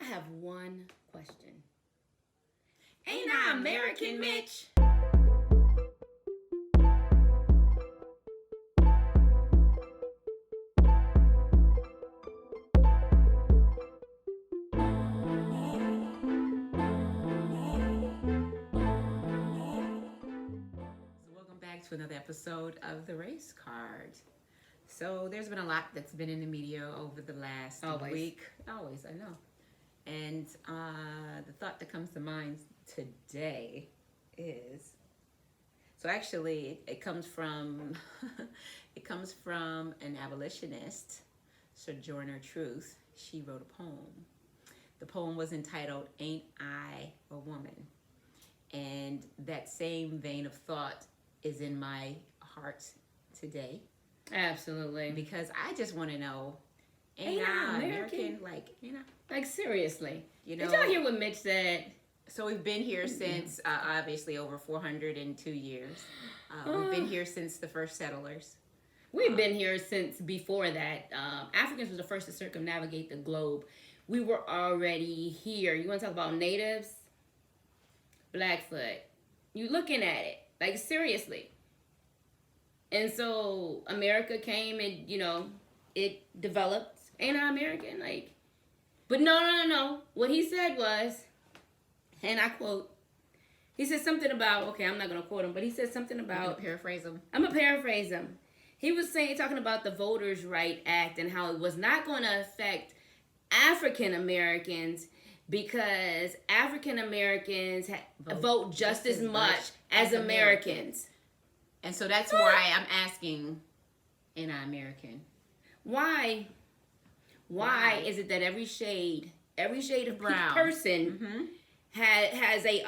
I have one question. Ain't I American, Mitch? Welcome back to another episode of The Race Card. So there's been a lot that's been in the media over the last week. Always, I know. And the thought that comes to mind today is, so actually it comes from an abolitionist, Sojourner Truth. She wrote a poem. The poem was entitled "Ain't I a Woman?" And that same vein of thought is in my heart today. Absolutely. Because I just want to know, ain't I American? Like seriously. You know, did y'all hear what Mitch said? So we've been here since obviously over 402 years. We've been here since the first settlers. We've been here since before that. Africans were the first to circumnavigate the globe. We were already here. You want to talk about natives? Blackfoot. You looking at it. Like, seriously. And so America came and, it developed. Ain't I American? But no. What he said was, and I quote, he said something about, okay, I'm not going to quote him, but he said something about. I'm going to paraphrase him. I'm going to paraphrase him. He was talking about the Voters' Right Act and how it was not going to affect African Americans because African Americans vote just as much as Americans. And so that's why I'm asking, ain't I American? Why is it that every shade of brown person has a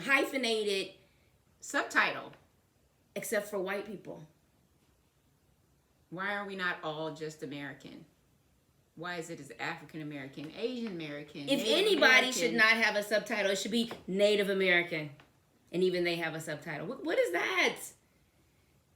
hyphenated subtitle, except for white people? Why are we not all just American? Why is it as African American, Asian American? If anybody should not have a subtitle, it should be Native American. And even they have a subtitle. What is that?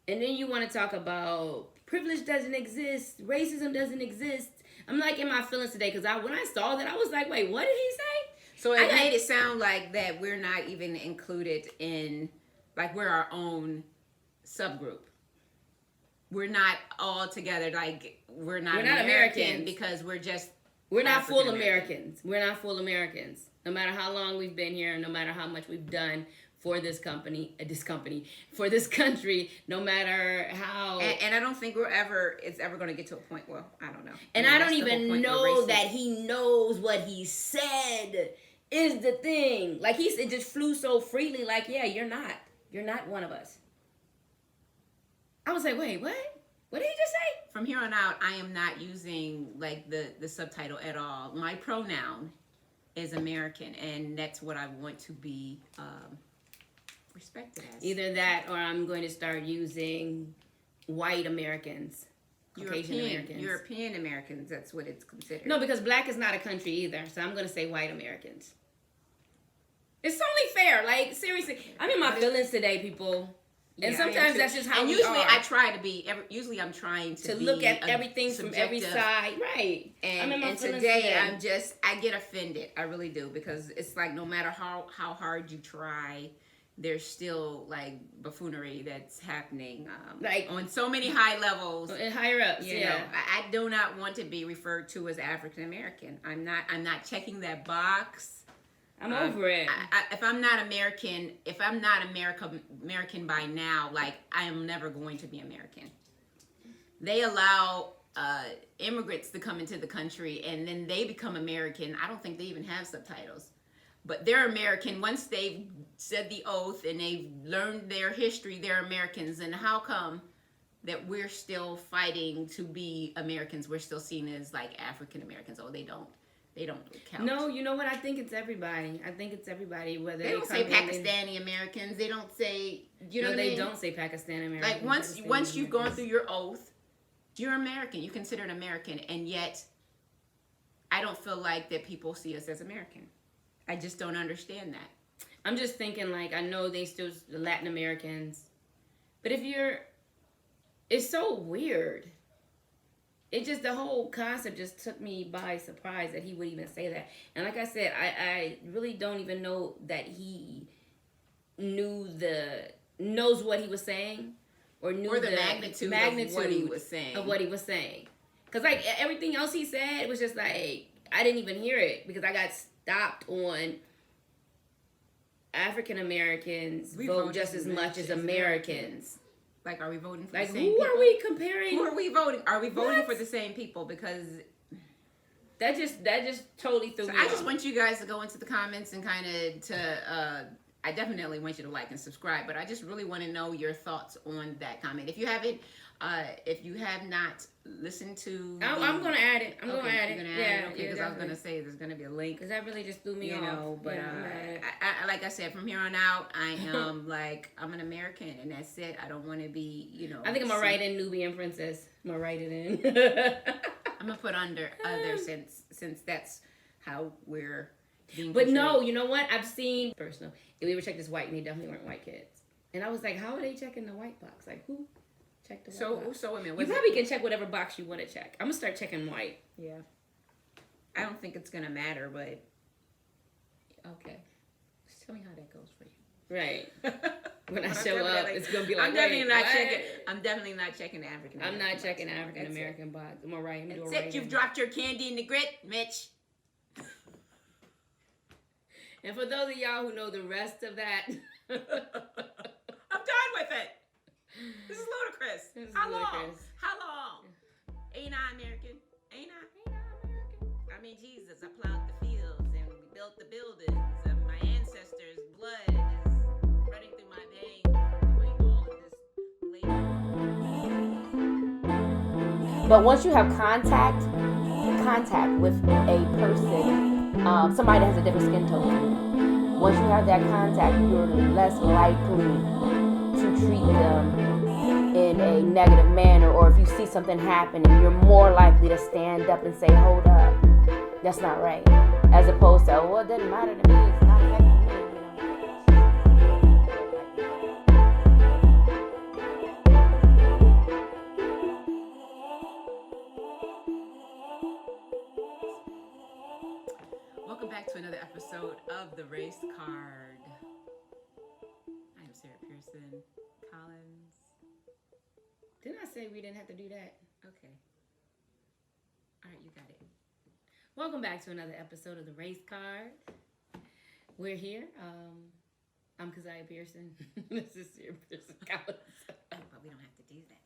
And then you want to talk about privilege doesn't exist, racism doesn't exist. I'm like in my feelings today because when I saw that, I was like, wait, what did he say? So it made it sound like that we're not even included in, like we're our own subgroup. We're not all together, like we're not American because we're not full Americans. We're not full Americans. No matter how long we've been here, no matter how much we've done for this for this country, no matter how. And I don't think it's ever going to get to a point. Well, I don't know. And I don't even know that he knows what he said is the thing. Like it just flew so freely. Like, yeah, you're not one of us. I was like, wait, what? What did he just say? From here on out, I am not using like the subtitle at all. My pronoun is American, and that's what I want to be respected as. Either that, or I'm going to start using white Americans, Caucasian Americans, European Americans. That's what it's considered. No, because black is not a country either. So I'm going to say white Americans. It's only fair. Like seriously, I'm in my feelings today, people. And sometimes that's just how we usually are. I try to be. Usually I'm trying to look at everything from every side, right? And today I get offended. I really do, because it's like no matter how hard you try, there's still like buffoonery that's happening, like on so many high levels and higher ups. You know, I do not want to be referred to as African American. I'm not checking that box. I'm over it. If I'm not American, American by now, like I am never going to be American. They allow immigrants to come into the country and then they become American. I don't think they even have subtitles, but they're American once they've said the oath and they've learned their history. They're Americans, and how come that we're still fighting to be Americans? We're still seen as like African Americans. Oh, they don't count. No, you know what? I think it's everybody. Whether they don't say Pakistani Americans. They don't say, you know what I mean? They don't say Pakistani Americans. Like once you've gone through your oath, you're American. You're considered American, and yet I don't feel like that people see us as American. I just don't understand that. I'm just thinking, like, I know they still Latin Americans, but it's so weird. it just, the whole concept just took me by surprise that he would even say that. And like I said, I really don't even know that he knows what he was saying, or knew or the magnitude of what he was saying. Because like everything else he said was just like, I didn't even hear it because I got stopped on African Americans vote just as much as Americans. Like, are we voting for Like, the same who people? are we comparing? Who are we voting? Are we voting What? for the same people? Because that just totally threw me I just off. want you guys to go into the comments and kind of I definitely want you to like and subscribe, but I just really want to know your thoughts on that comment. If you have not listened to, I'm gonna add it. I'm gonna add it. Okay, because I was gonna say there's gonna be a link. Because that really just threw me off. You know, but I like I said, from here on out, I am like, I'm an American, and that's it. I don't want to be, you know. I think I'm gonna write in Nubian Princess. I'm gonna write it in. I'm gonna put under other since that's how we're being But portrayed. no, you know what? I've seen personal. If we ever checked this white, and they definitely weren't white kids. And I was like, how are they checking the white box? Like, who checked the white box? So I mean, You probably can check whatever box you want to check. I'm gonna start checking white. Yeah. I don't think it's gonna matter, but Okay. just tell me how that goes for you. Right. When I I'm show up, definitely- it's gonna be like, I'm definitely wait, not what? checking. I'm definitely not checking the African. I'm not checking the box. African That's American box. I'm gonna write. it. I'm That's it. You've dropped your candy in the grit, Mitch. And for those of y'all who know the rest of that, I'm done with it. This is ludicrous. This is How ludicrous. long? How long? Ain't I American? Ain't I American? I mean, Jesus, I plowed the fields and we built the buildings. And my ancestors' blood is running through my veins from doing all of this labor. but once you have contact with a person, somebody that has a different skin tone than you, once you have that contact, you're less likely to treat them in a negative manner, or if you see something happening, you're more likely to stand up and say, hold up, that's not right, as opposed to, well, it doesn't matter to me, it's not affecting me, you know. Welcome back to another episode of The Race Card. I am Sarah Pearson Collins. Didn't I say we didn't have to do that? Okay. All right, you got it. Welcome back to another episode of The Race Card. We're here. I'm Keziah Pearson. This is Sarah Pearson Collins. But we don't have to do that.